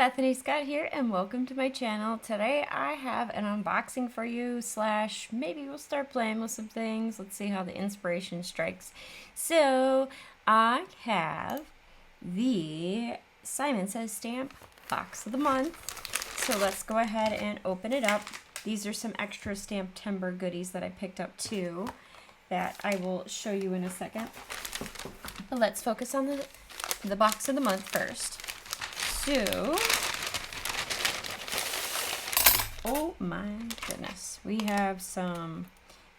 Bethany Scott here, and welcome to my channel. Today I have an unboxing for you, slash maybe we'll start playing with some things. Let's see how the inspiration strikes. So I have the Simon Says Stamp Box of the Month. So let's go ahead and open it up. These are some extra Stamptember goodies that I picked up too that I will show you in a second. But let's focus on the box of the month first. So, oh my goodness, we have some,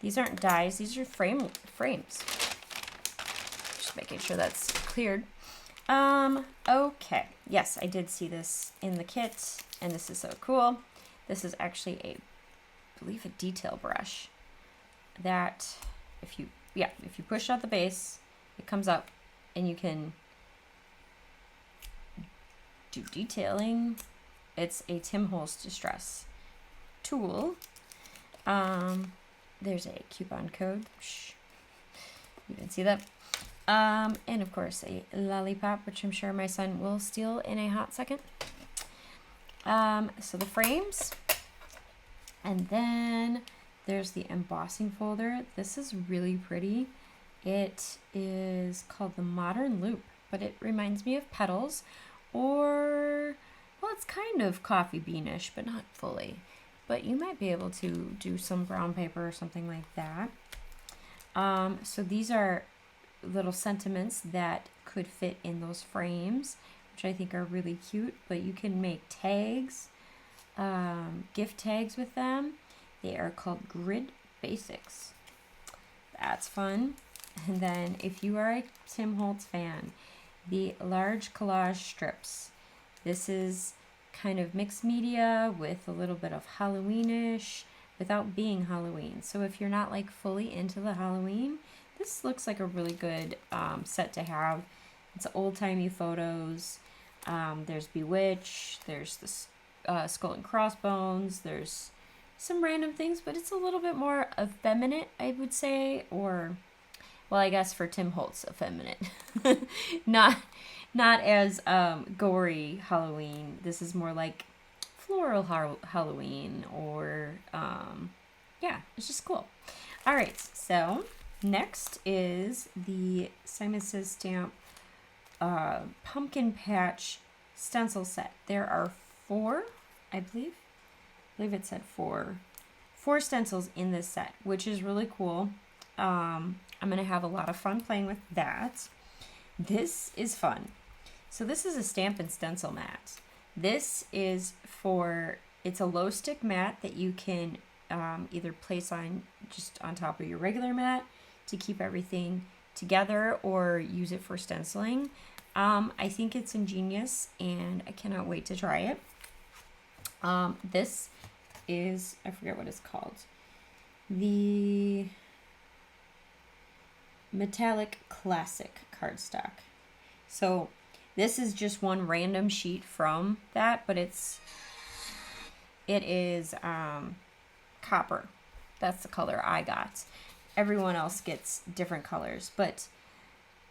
these aren't dies, these are frames. Just making sure that's cleared. Okay, yes, I did see this in the kit, and this is so cool. This is actually I believe a detail brush that if you push out the base, it comes up and you can do detailing. It's a Tim Holtz Distress tool. There's a coupon code. Shh. You can see that. And of course a lollipop, which I'm sure my son will steal in a hot second. So the frames, and then there's the embossing folder. This is really pretty. It is called the Modern Loop, but it reminds me of petals. Or, well, it's kind of coffee beanish, but not fully. But you might be able to do some brown paper or something like that. So these are little sentiments that could fit in those frames, which I think are really cute. But you can make tags, gift tags with them. They are called Grid Basics. That's fun. And then if you are a Tim Holtz fan, the large collage strips. This is kind of mixed media with a little bit of Halloweenish without being Halloween. So if you're not like fully into the Halloween, this looks like a really good set to have. It's old-timey photos. There's Bewitched. There's the Skull and Crossbones. There's some random things, but it's a little bit more effeminate, I would say, or well, I guess for Tim Holtz, effeminate. not as gory Halloween. This is more like floral Halloween, or yeah, it's just cool. All right, so next is the Simon Says Stamp Pumpkin Patch stencil set. There are 4, I believe it said 4 stencils in this set, which is really cool. I'm going to have a lot of fun playing with that. This is fun. So this is a stamp and stencil mat. This is it's a low stick mat that you can either place just on top of your regular mat to keep everything together, or use it for stenciling. I think it's ingenious and I cannot wait to try it. This is, I forget what it's called. The Metallic Classic cardstock. So this is just one random sheet from that, but it is copper. That's the color I got. Everyone else gets different colors, but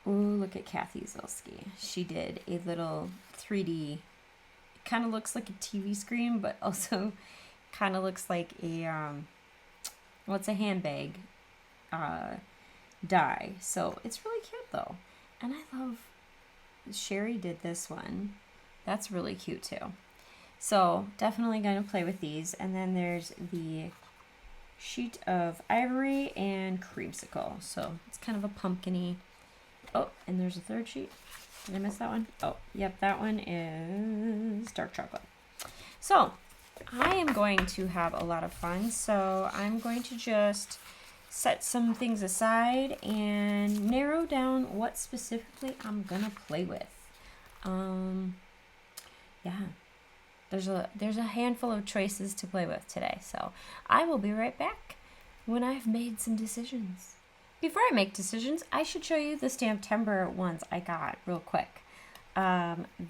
ooh, look at Kathy Zilski. She did a little 3D. It kind of looks like a TV screen, but also kind of looks like a well, it's a handbag die. So it's really cute though. And I love Sherry did this one. That's really cute too. So definitely going to play with these. And then there's the sheet of ivory and creamsicle. So it's kind of a pumpkin-y. Oh, and there's a third sheet. Did I miss that one? Oh, yep, that one is dark chocolate. So I am going to have a lot of fun. So I'm going to just set some things aside and narrow down what specifically I'm gonna play with. Yeah, there's a handful of choices to play with today, so I will be right back when I've made some decisions. Before I make decisions, I should show you the Stamptember ones I got real quick.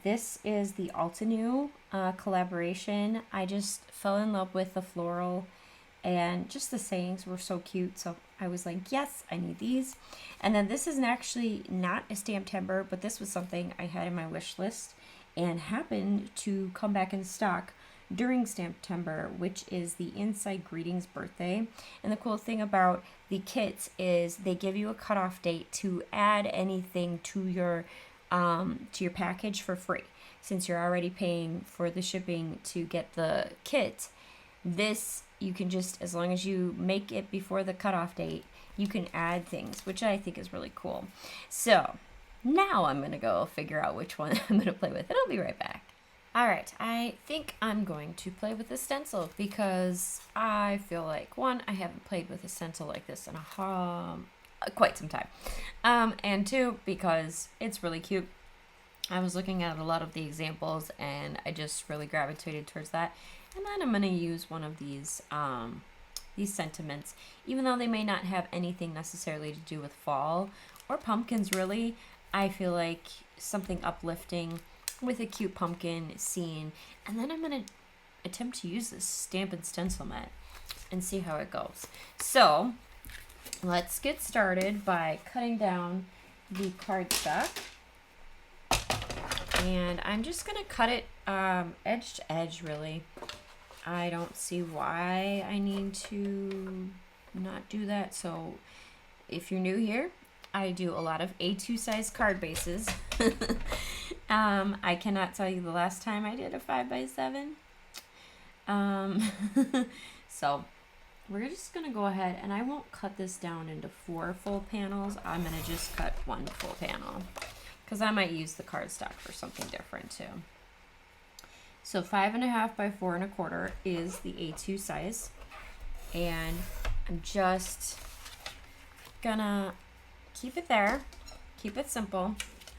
This is the Altenew collaboration. I just fell in love with the floral, and just the sayings were so cute, so I was like, yes, I need these. And then this is actually not a Stamptember, but this was something I had in my wish list, and happened to come back in stock during September, which is the Inside Greetings birthday. And the cool thing about the kits is they give you a cutoff date to add anything to your package for free. Since you're already paying for the shipping to get the kit, this you can just, as long as you make it before the cutoff date, you can add things, which I think is really cool. So now I'm gonna go figure out which one I'm gonna play with, and I'll be right back. All right, I think I'm going to play with the stencil because I feel like, one, I haven't played with a stencil like this in quite some time. And two, because it's really cute. I was looking at a lot of the examples and I just really gravitated towards that. And then I'm going to use one of these sentiments, even though they may not have anything necessarily to do with fall or pumpkins really. I feel like something uplifting with a cute pumpkin scene. And then I'm going to attempt to use this Stampin' Stencil mat and see how it goes. So let's get started by cutting down the cardstock. And I'm just going to cut it edge to edge, really. I don't see why I need to not do that. So if you're new here, I do a lot of A2 size card bases. I cannot tell you the last time I did a 5x7. So we're just going to go ahead, and I won't cut this down into 4 full panels. I'm going to just cut 1 full panel because I might use the cardstock for something different too. So 5.5 by 4.25 is the A2 size, and I'm just gonna keep it there, keep it simple.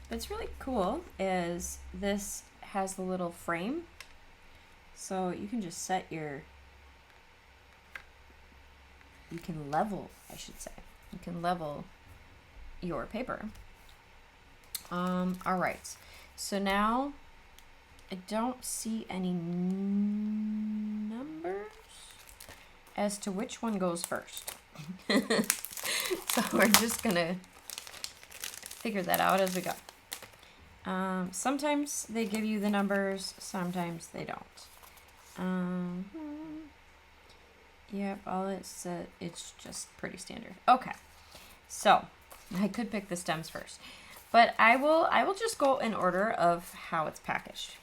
What's really cool is this has the little frame, so you can just set you can level, I should say. You can level your paper. All right, so now I don't see any numbers as to which one goes first. So we're just gonna figure that out as we go. Sometimes they give you the numbers, sometimes they don't. Yep, all it's just pretty standard. Okay, so I could pick the stems first, but I will just go in order of how it's packaged.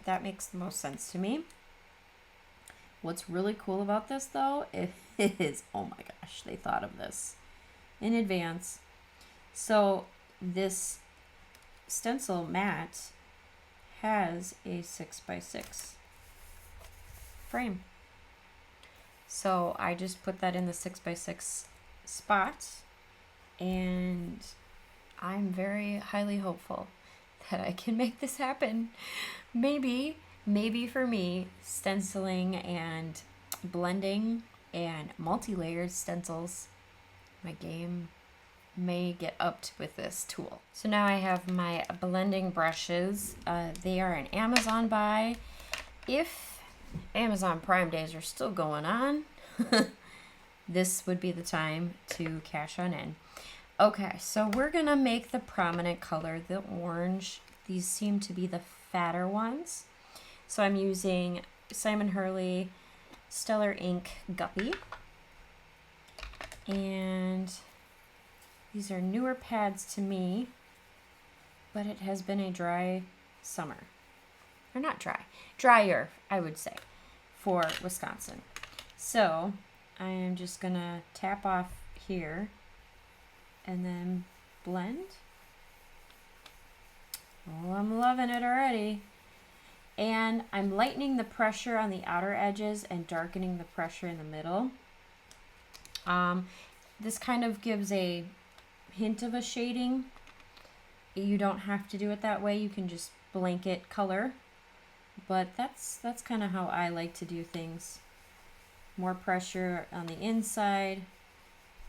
That makes the most sense to me. What's really cool about this though is, oh my gosh, they thought of this in advance. So this stencil mat has a 6x6 frame. So I just put that in the 6x6 spot, and I'm very highly hopeful that I can make this happen. Maybe for me, stenciling and blending and multi-layered stencils, my game may get upped with this tool. So now I have my blending brushes. They are an Amazon buy. If Amazon Prime days are still going on, this would be the time to cash on in. Okay, so we're gonna make the prominent color the orange. These seem to be the fatter ones. So I'm using Simon Hurley Stellar Ink Guppy. And these are newer pads to me, but it has been a dry summer. Or not dry, drier, I would say, for Wisconsin. So I am just gonna tap off here and then blend. Oh, I'm loving it already. And I'm lightening the pressure on the outer edges and darkening the pressure in the middle. This kind of gives a hint of a shading. You don't have to do it that way. You can just blanket color. But that's kind of how I like to do things. More pressure on the inside,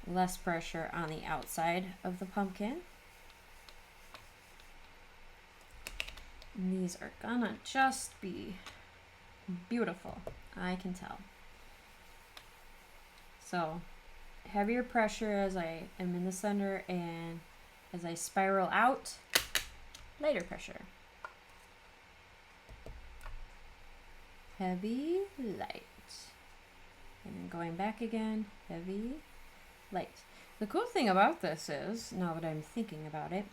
less pressure on the outside of the pumpkin. And these are gonna just be beautiful, I can tell. So heavier pressure as I am in the center, and as I spiral out, lighter pressure. heavy, light. And then going back again, heavy, light. The cool thing about this is, now that I'm thinking about it,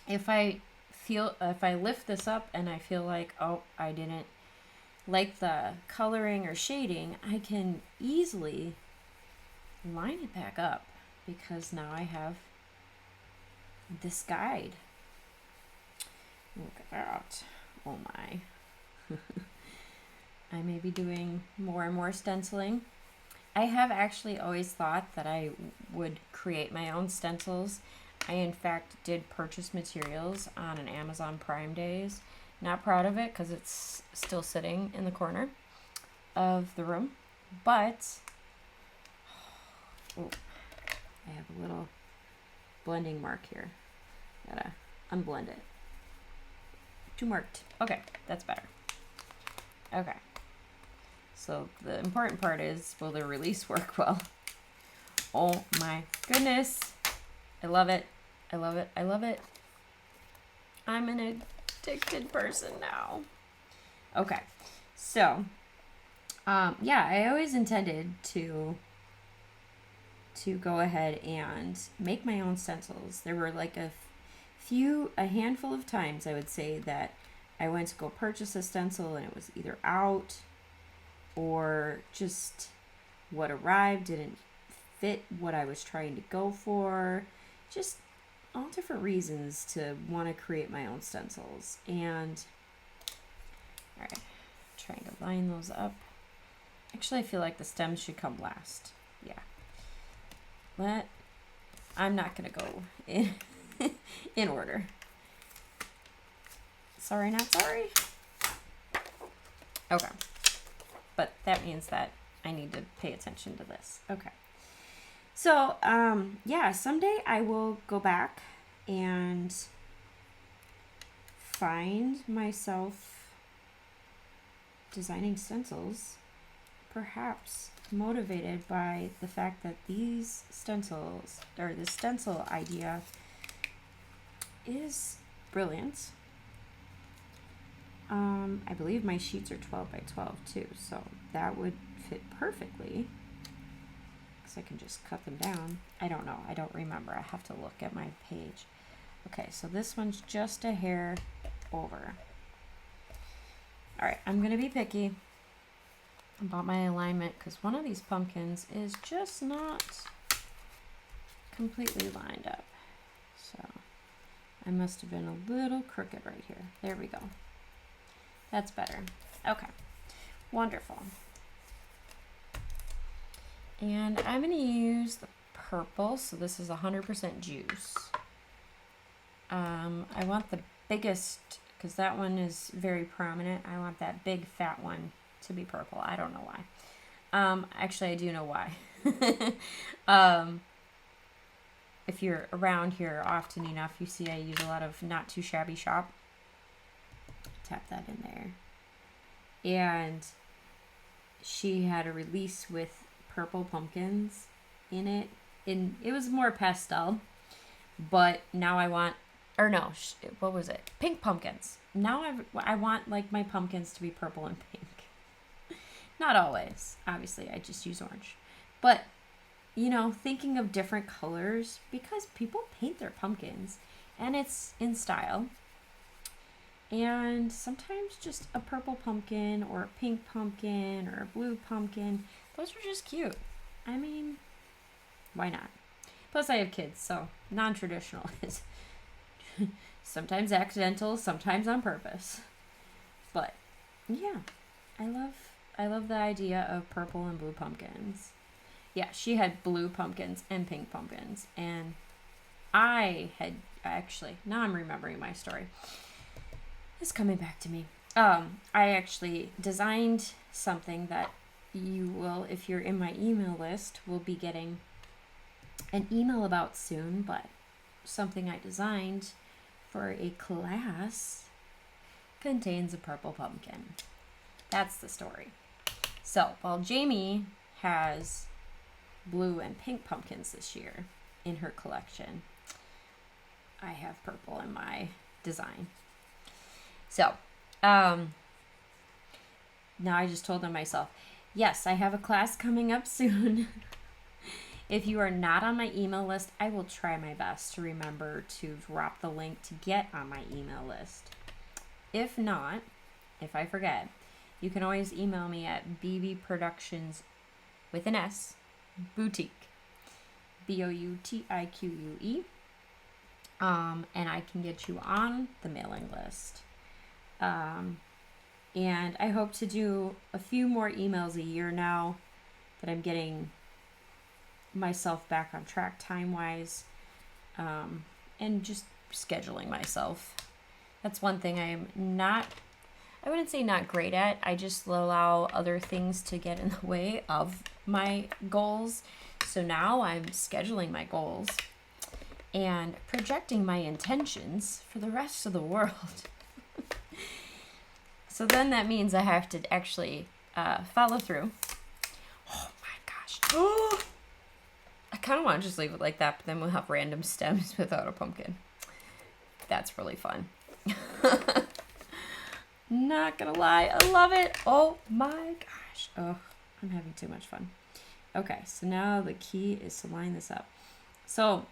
if I lift this up and I feel like, oh, I didn't like the coloring or shading, I can easily line it back up because now I have this guide. Look at that. Oh my. I may be doing more and more stenciling. I have actually always thought that I would create my own stencils. I in fact did purchase materials on an Amazon Prime Days. Not proud of it because it's still sitting in the corner of the room. But, oh, I have a little blending mark here. Gotta unblend it. Too marked. Okay, that's better. Okay. So the important part is, will the release work well? Oh my goodness. I love it. I love it. I love it. I'm an addicted person now. Okay. So, yeah, I always intended to go ahead and make my own stencils. There were like a handful of times I would say that I went to go purchase a stencil and it was either out or just what arrived didn't fit what I was trying to go for. Just all different reasons to want to create my own stencils. And all right, trying to line those up. Actually, I feel like the stems should come last. Yeah. I'm not gonna go in order. Sorry, not sorry. Okay. But that means that I need to pay attention to this. Okay. So, yeah, someday I will go back and find myself designing stencils, perhaps motivated by the fact that these stencils, or the stencil idea, is brilliant. I believe my sheets are 12 by 12 too, so that would fit perfectly. I can just cut them down. I don't know. I don't remember. I have to look at my page. Okay, so this one's just a hair over. All right, I'm going to be picky about my alignment because one of these pumpkins is just not completely lined up. So I must have been a little crooked right here. There we go. That's better. Okay, wonderful. And I'm going to use the purple, so this is 100% juice. I want the biggest, because that one is very prominent. I want that big fat one to be purple. I don't know why. Actually, I do know why. If you're around here often enough, you see I use a lot of Not Too Shabby Shop. Tap that in there. And she had a release with purple pumpkins in it. And it was more pastel. But now I want, or no, what was it? Pink pumpkins. Now I want like my pumpkins to be purple and pink. Not always. Obviously, I just use orange. But, you know, thinking of different colors, because people paint their pumpkins and it's in style. And sometimes just a purple pumpkin or a pink pumpkin or a blue pumpkin, those are just cute. I mean, why not? Plus I have kids, so non-traditional is sometimes accidental, sometimes on purpose. But yeah, I love the idea of purple and blue pumpkins. Yeah, she had blue pumpkins and pink pumpkins, and I had actually, now I'm remembering my story. It's coming back to me. I actually designed something that you will, if you're in my email list, will be getting an email about soon, but something I designed for a class contains a purple pumpkin. That's the story. So while Jamie has blue and pink pumpkins this year in her collection, I have purple in my design. So, now I just told them myself, yes, I have a class coming up soon. If you are not on my email list, I will try my best to remember to drop the link to get on my email list. If not, if I forget, you can always email me at bbproductions with an S, boutique, BOUTIQUE, and I can get you on the mailing list. And I hope to do a few more emails a year now that I'm getting myself back on track time-wise, and just scheduling myself. That's one thing I wouldn't say not great at. I just allow other things to get in the way of my goals. So now I'm scheduling my goals and projecting my intentions for the rest of the world. So then that means I have to actually follow through. Oh my gosh. Oh! I kind of want to just leave it like that, but then we'll have random stems without a pumpkin. That's really fun. Not gonna lie, I love it. Oh my gosh. Oh, I'm having too much fun. Okay, so now the key is to line this up. So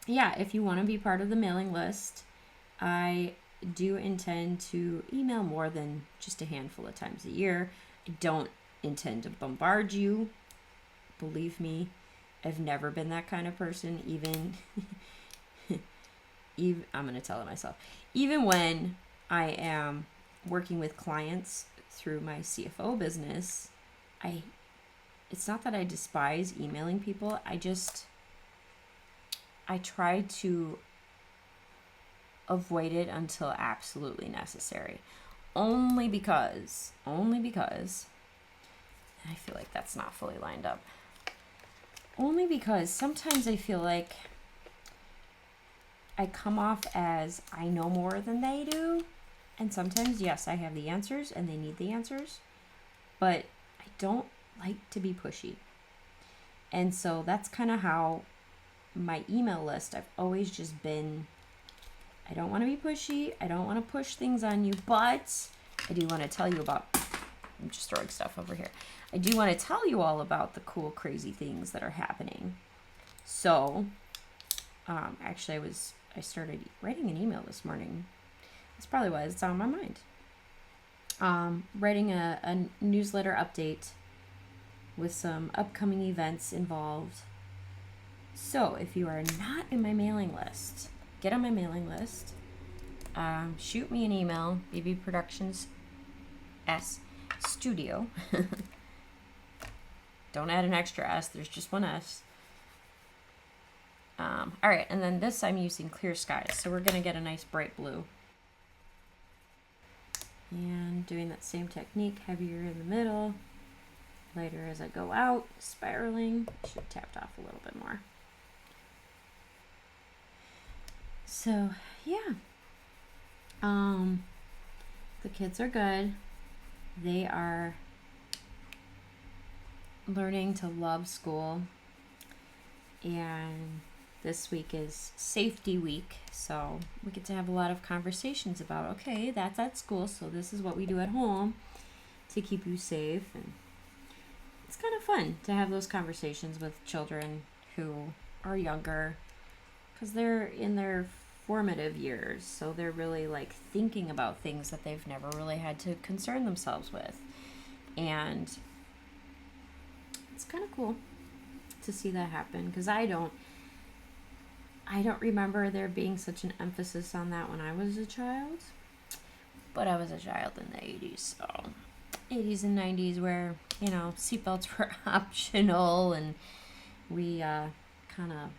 yeah, if you want to be part of the mailing list, I do intend to email more than just a handful of times a year. I don't intend to bombard you. Believe me, I've never been that kind of person. Even I'm going to tell it myself. Even when I am working with clients through my CFO business, it's not that I despise emailing people. I try to avoid it until absolutely necessary. Only because I feel like that's not fully lined up. Only because sometimes I feel like I come off as I know more than they do. And sometimes, yes, I have the answers and they need the answers. But I don't like to be pushy. And so that's kind of how my email list, I've always just been, I don't want to be pushy. I don't want to push things on you, but I do want to tell you about, I'm just throwing stuff over here. I do want to tell you all about the cool, crazy things that are happening. So, actually I started writing an email this morning. That's probably why it's on my mind. Writing a newsletter update with some upcoming events involved. So if you are not in my mailing list, get on my mailing list. Shoot me an email, BB Productions S Studio. Don't add an extra S, there's just one S. All right, and then this I'm using Clear Skies, so we're gonna get a nice bright blue. And doing that same technique, heavier in the middle, lighter as I go out, spiraling. Should have tapped off a little bit more. So yeah, the kids are good. They are learning to love school, and this week is safety week, so we get to have a lot of conversations about, okay, that's at school, so this is what we do at home to keep you safe. And it's kind of fun to have those conversations with children who are younger, because they're in their formative years, so they're really like thinking about things that they've never really had to concern themselves with. And it's kind of cool to see that happen, because I don't remember there being such an emphasis on that when I was a child. But I was a child in the 80s, so 80s and 90s where, you know, seatbelts were optional, and we kind of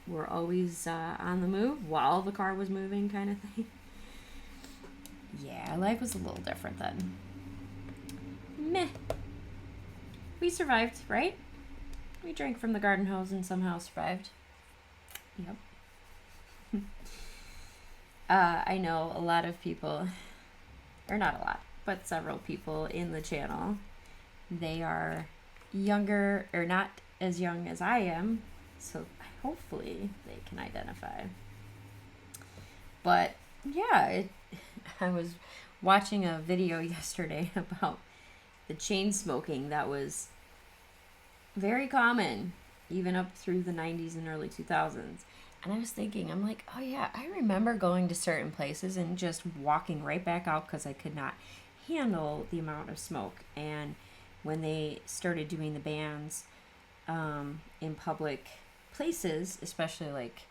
were always on the move while the car was moving, kind of thing. Yeah, life was a little different then. Meh. We survived, right? We drank from the garden hose and somehow survived. Yep. I know a lot of people, or not a lot, but several people in the channel, they are younger, or not as young as I am, so hopefully they can identify. But yeah, I was watching a video yesterday about the chain smoking that was very common even up through the 90s and early 2000s. And I was thinking, I'm like, oh yeah, I remember going to certain places and just walking right back out because I could not handle the amount of smoke. And when they started doing the bans in public places, especially like,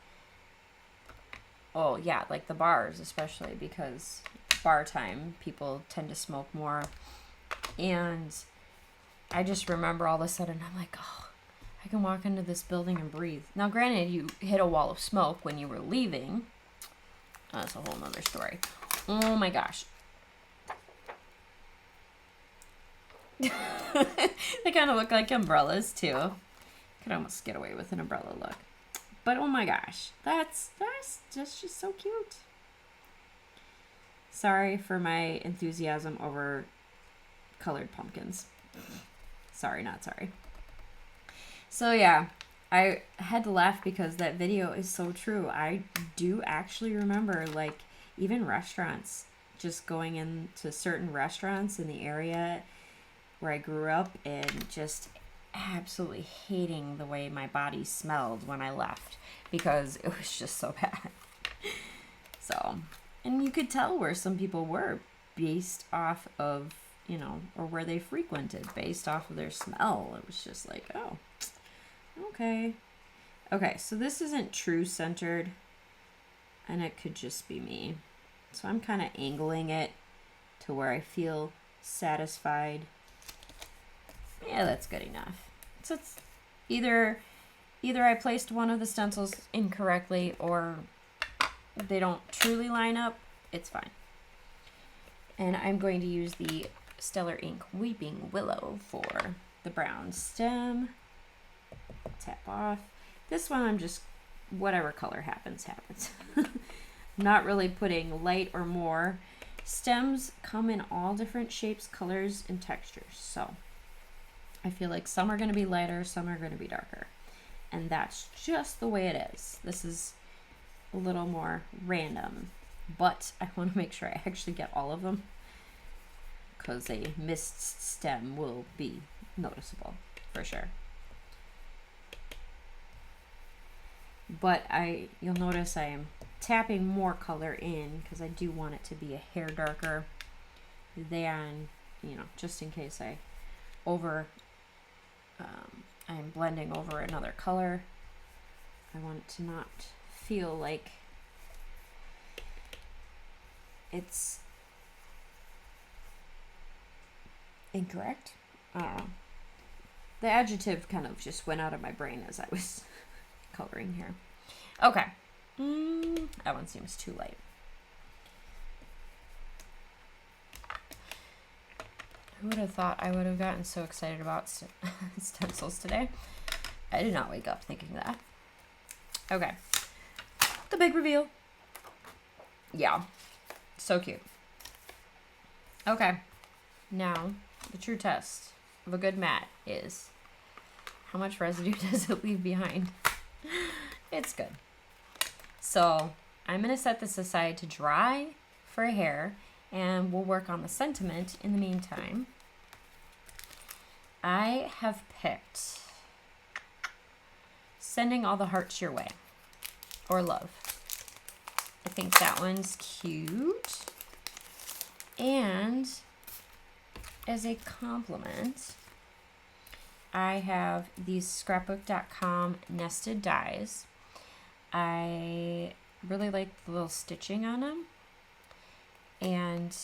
oh yeah, like the bars, especially because bar time, people tend to smoke more. And I just remember all of a sudden, I'm like, oh, I can walk into this building and breathe. Now, granted, you hit a wall of smoke when you were leaving. That's a whole nother story. Oh my gosh. They kind of look like umbrellas too. Could almost get away with an umbrella look. But oh my gosh, that's just so cute. Sorry for my enthusiasm over colored pumpkins. Sorry, not sorry. So yeah, I had to laugh because that video is so true. I do actually remember, like, even restaurants, just going into certain restaurants in the area where I grew up and just absolutely hating the way my body smelled when I left because it was just so bad. So, and you could tell where some people were based off of, you know, or where they frequented based off of their smell. It was just like, oh, okay. Okay, so this isn't true centered, and it could just be me. So I'm kind of angling it to where I feel satisfied. Yeah, that's good enough. So it's either I placed one of the stencils incorrectly or they don't truly line up. It's fine. And I'm going to use the Stellar Ink Weeping Willow for the brown stem. Tap off. This one I'm just, whatever color happens, happens. Not really putting light or more. Stems come in all different shapes, colors, and textures. So I feel like some are going to be lighter, some are going to be darker. And that's just the way it is. This is a little more random, but I want to make sure I actually get all of them because a missed stem will be noticeable for sure. But you'll notice I am tapping more color in because I do want it to be a hair darker than, you know, just in case I'm blending over another color. I want it to not feel like it's incorrect. I don't know. The adjective kind of just went out of my brain as I was coloring here. Okay. That one seems too light. Who would have thought I would have gotten so excited about stencils today? I did not wake up thinking that. Okay. The big reveal. Yeah. So cute. Okay. Now, the true test of a good mat is how much residue does it leave behind? It's good. So I'm going to set this aside to dry for hair, and we'll work on the sentiment in the meantime. I have picked Sending All the Hearts Your Way, or Love. I think that one's cute. And as a compliment, I have these scrapbook.com nested dies. I really like the little stitching on them. And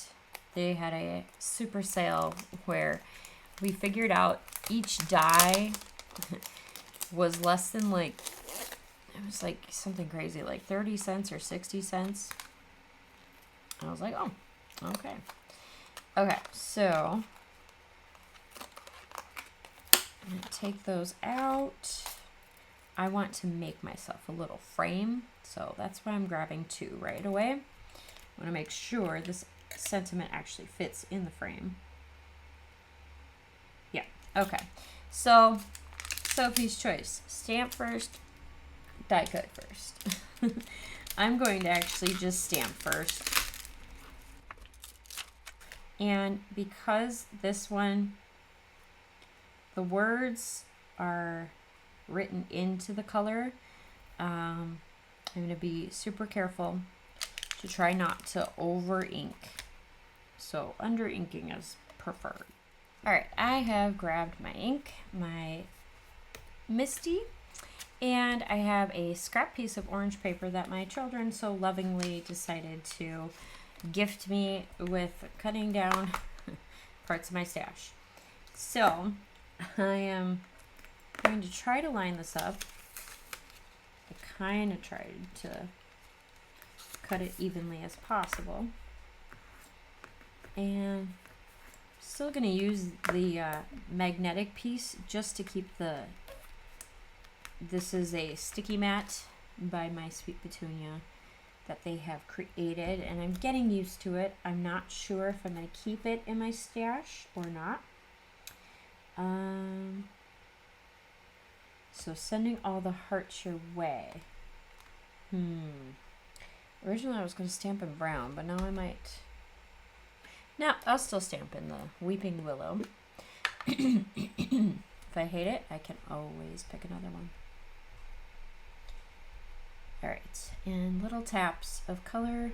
they had a super sale where we figured out each die was less than like, it was like something crazy, like 30 cents or 60 cents. I was like, oh, okay. Okay, so I'm going to take those out. I want to make myself a little frame, so that's what I'm grabbing two right away. I want to make sure this sentiment actually fits in the frame. Yeah, okay. So, Sophie's choice. Stamp first, die cut first. I'm going to actually just stamp first. And because this one, the words are written into the color, I'm going to be super careful to try not to over ink. So under inking is preferred. All right, I have grabbed my ink, my Misty, and I have a scrap piece of orange paper that my children so lovingly decided to gift me with cutting down parts of my stash. So I am going to try to line this up. I kind of tried to cut it evenly as possible. And still going to use the magnetic piece just to keep the, this is a sticky mat by My Sweet Petunia that they have created, and I'm getting used to it. I'm not sure if I'm going to keep it in my stash or not. So sending all the hearts your way. Originally I was going to stamp in brown, but now I might. No, I'll still stamp in the Weeping Willow. If I hate it, I can always pick another one. Alright, and little taps of color.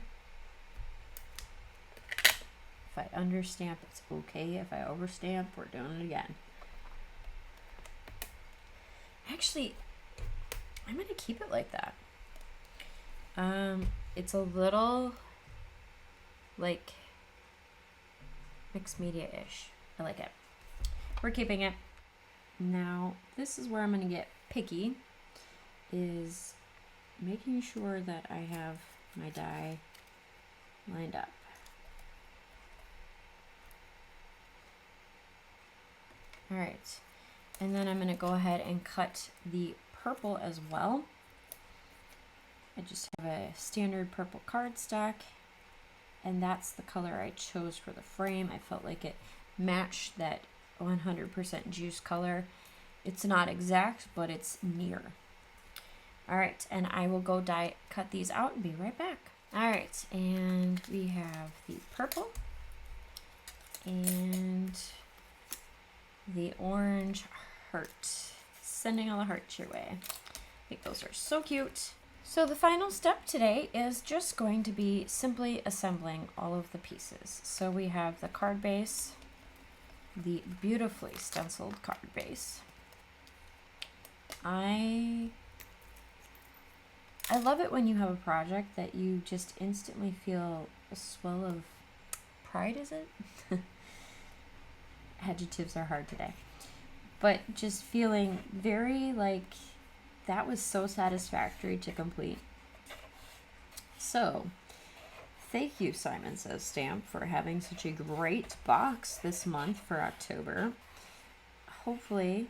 If I understamp, it's okay. If I overstamp, we're doing it again. Actually, I'm going to keep it like that. It's a little like mixed media-ish. I like it. We're keeping it. Now, this is where I'm going to get picky, is making sure that I have my die lined up. All right, and then I'm going to go ahead and cut the purple as well. I just have a standard purple cardstock, and that's the color I chose for the frame. I felt like it matched that 100% juice color. It's not exact, but it's near. All right, and I will go cut these out and be right back. All right, and we have the purple and the orange heart. Sending all the hearts your way. I think those are so cute. So the final step today is just going to be simply assembling all of the pieces. So we have the card base, the beautifully stenciled card base. I love it when you have a project that you just instantly feel a swell of pride, is it? Adjectives are hard today. But just feeling very like that was so satisfactory to complete. So, thank you, Simon Says Stamp, for having such a great box this month for October. Hopefully,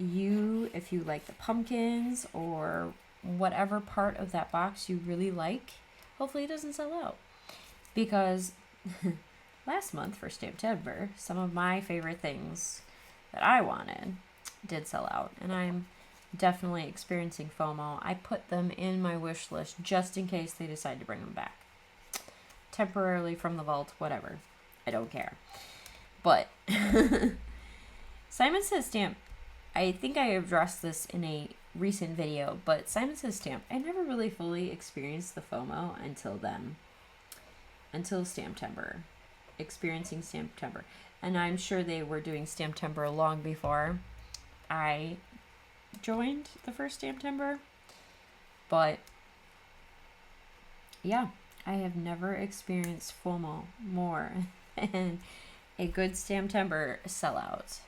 if you like the pumpkins or whatever part of that box you really like, hopefully it doesn't sell out. Because last month for Stamptember, some of my favorite things that I wanted did sell out, and I'm definitely experiencing FOMO. I put them in my wish list just in case they decide to bring them back. Temporarily from the vault, whatever. I don't care. But Simon Says Stamp, I think I addressed this in a recent video, but Simon Says Stamp, I never really fully experienced the FOMO until then. Until Stamptember. Experiencing Stamptember. And I'm sure they were doing Stamptember long before I joined the first Stamptember. But yeah, I have never experienced FOMO more than a good Stamptember sellout.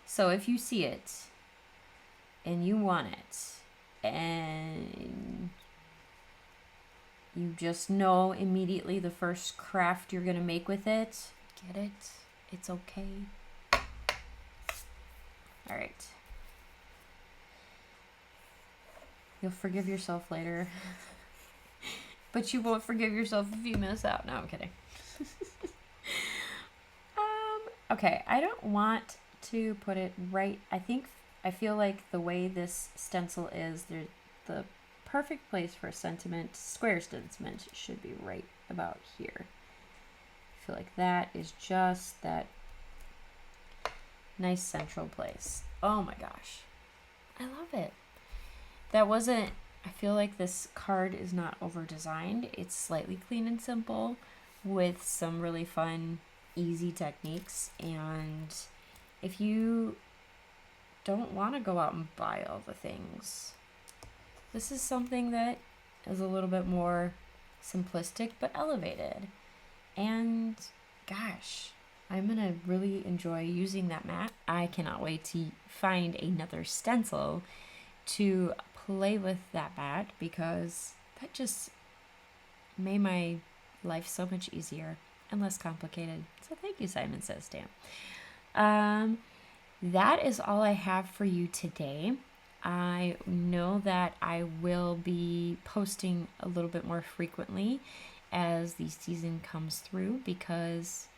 So if you see it and you want it and you just know immediately the first craft you're going to make with it, get it. It's okay. All right. You'll forgive yourself later. But you won't forgive yourself if you miss out. No, I'm kidding. Okay, I don't want to put it right. I feel like the way this stencil is, the perfect place for a sentiment, square sentiment, should be right about here. feel like that is just that nice central place. Oh my gosh. I love it. That wasn't, I feel like this card is not over designed. It's slightly clean and simple with some really fun, easy techniques. And if you don't want to go out and buy all the things, this is something that is a little bit more simplistic but elevated. And gosh, I'm gonna really enjoy using that mat. I cannot wait to find another stencil to play with that mat, because that just made my life so much easier and less complicated. So thank you, Simon Says Stamp. That is all I have for you today. I know that I will be posting a little bit more frequently as the season comes through, because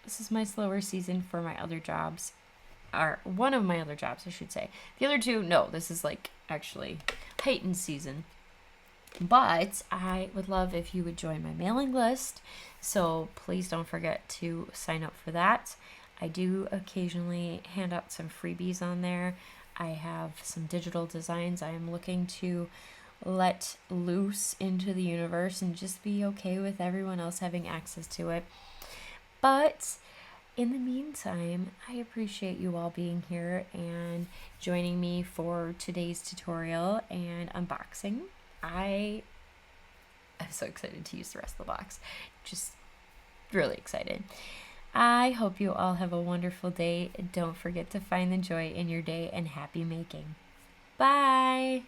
this is my slower season for my other jobs, or one of my other jobs, I should say. The other two, no, this is like actually heightened season. But I would love if you would join my mailing list, so please don't forget to sign up for that. I do occasionally hand out some freebies on there. I have some digital designs I am looking to let loose into the universe and just be okay with everyone else having access to it. But in the meantime, I appreciate you all being here and joining me for today's tutorial and unboxing. I'm so excited to use the rest of the box. Just really excited. I hope you all have a wonderful day. Don't forget to find the joy in your day, and happy making. Bye!